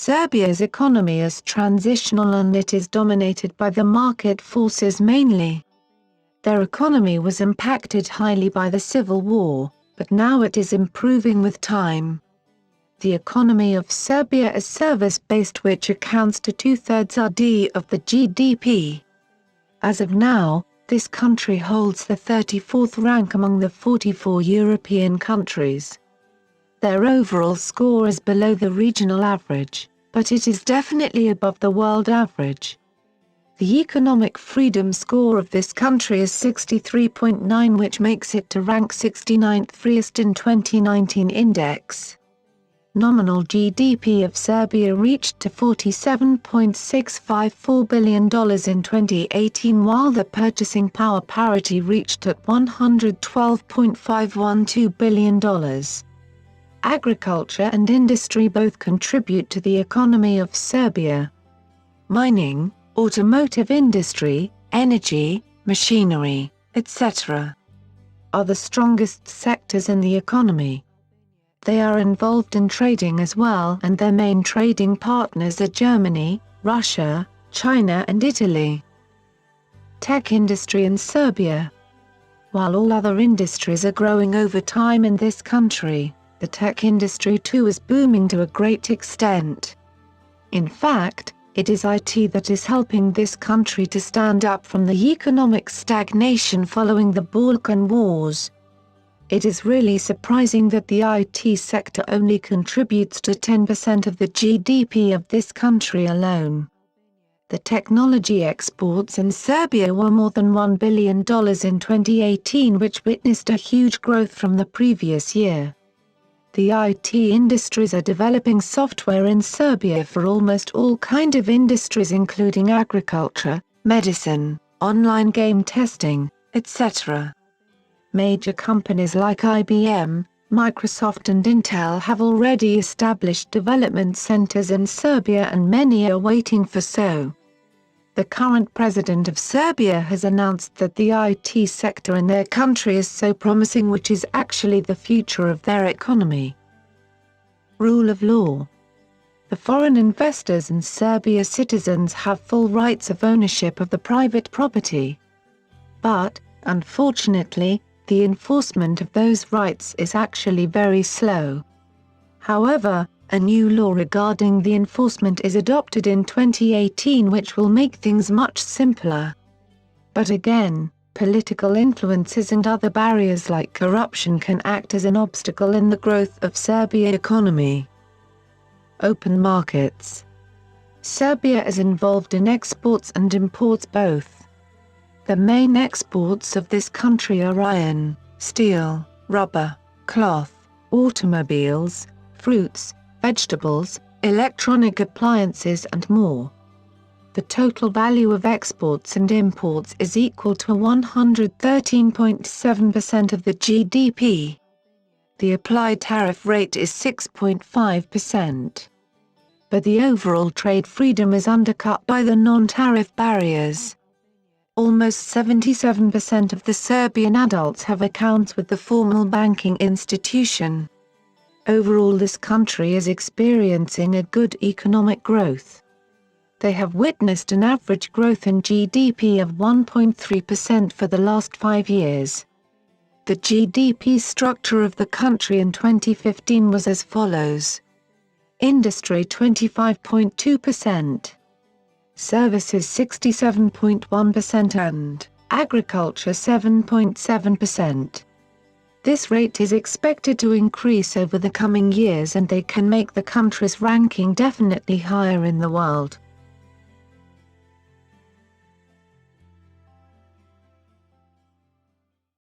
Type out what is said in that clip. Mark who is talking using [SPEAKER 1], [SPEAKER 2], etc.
[SPEAKER 1] Serbia's economy is transitional and it is dominated by the market forces mainly. Their economy was impacted highly by the civil war, but now it is improving with time. The economy of Serbia is service-based, which accounts to 2/3 of the GDP. As of now, this country holds the 34th rank among the 44 European countries. Their overall score is below the regional average, but it is definitely above the world average. The economic freedom score of this country is 63.9, which makes it to rank 69th freest in 2019 index. Nominal GDP of Serbia reached to $47.654 billion in 2018, while the purchasing power parity reached at $112.512 billion. Agriculture and industry both contribute to the economy of Serbia. Mining, automotive industry, energy, machinery, etc. are the strongest sectors in the economy. They are involved in trading as well, and their main trading partners are Germany, Russia, China and Italy. Tech industry in Serbia. While all other industries are growing over time in this country, the tech industry too is booming to a great extent. In fact, it is IT that is helping this country to stand up from the economic stagnation following the Balkan Wars. It is really surprising that the IT sector only contributes to 10% of the GDP of this country alone. The technology exports in Serbia were more than $1 billion in 2018, which witnessed a huge growth from the previous year. The IT industries are developing software in Serbia for almost all kinds of industries, including agriculture, medicine, online game testing, etc. Major companies like IBM, Microsoft and Intel have already established development centers in Serbia, and many are waiting for so. The current president of Serbia has announced that the IT sector in their country is so promising, which is actually the future of their economy. Rule of law. The foreign investors and Serbia citizens have full rights of ownership of the private property. But, unfortunately, the enforcement of those rights is actually very slow. However, a new law regarding the enforcement is adopted in 2018, which will make things much simpler. But again, political influences and other barriers like corruption can act as an obstacle in the growth of Serbia's economy. Open markets. Serbia is involved in exports and imports both. The main exports of this country are iron, steel, rubber, cloth, automobiles, fruits, vegetables, electronic appliances and more. The total value of exports and imports is equal to 113.7% of the GDP. The applied tariff rate is 6.5%. But the overall trade freedom is undercut by the non-tariff barriers. Almost 77% of the Serbian adults have accounts with the formal banking institution. Overall, this country is experiencing a good economic growth. They have witnessed an average growth in GDP of 1.3% for the last 5 years. The GDP structure of the country in 2015 was as follows: industry 25.2%, services 67.1% and agriculture 7.7%. This rate is expected to increase over the coming years, and they can make the country's ranking definitely higher in the world.